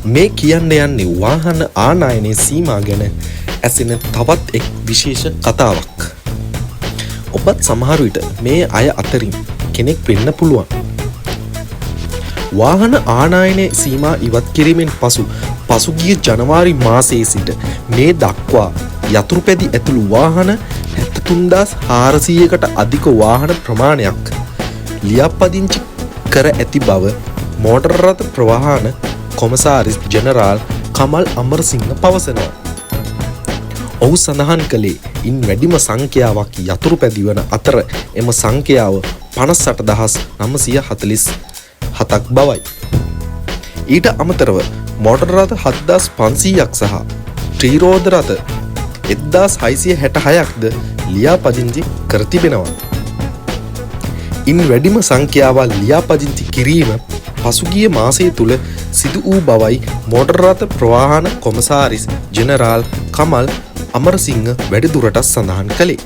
මේ කියන්න යන්නේ වාහන ආනයනයේ සීමා ගැන ඇසෙන තවත් එක් විශේෂ කතාවක්. ඔබත් සමහර විට මේ අය අතරින් කෙනෙක් වෙන්න පුළුවන්. වාහන ආනයනයේ සීමා ඉවත් කිරීමෙන් පසුගිය ජනවාරි මාසයේ සිට මේ දක්වා යතුරුපැදි ඇතුළු වාහන 73400කට අධික වාහන ප්‍රමාණයක් ලියාපදිංචි කර ඇති බව මෝටර් රථ ප්‍රවාහන කොමසාරිස් ජෙනරාල් කමල් අමරසිංහ පවසනවා. ඔහු සඳහන් කළේ ඉන් වැඩිම සංඛ්‍යාවක් යතුරුපැදි වන අතර එම සංඛ්‍යාව 58947ක් බවයි. ඊට අමතරව මෝටර් රථ 7500ක් සහ ත්‍රිරෝද රථ 1666ක්ද ලියාපදිංචි කර තිබෙනවා. ඉන් වැඩිම සංඛ්‍යාවල් ලියාපදිංචි කිරීම පසුගිය මාසය තුළ සිදු වූ බවයි මෝටර් රථ ප්‍රවාහන කොමසාරිස් ජෙනරාල් කමල් අමරසිංහ වැඩිදුරටත් සඳහන් කළේ.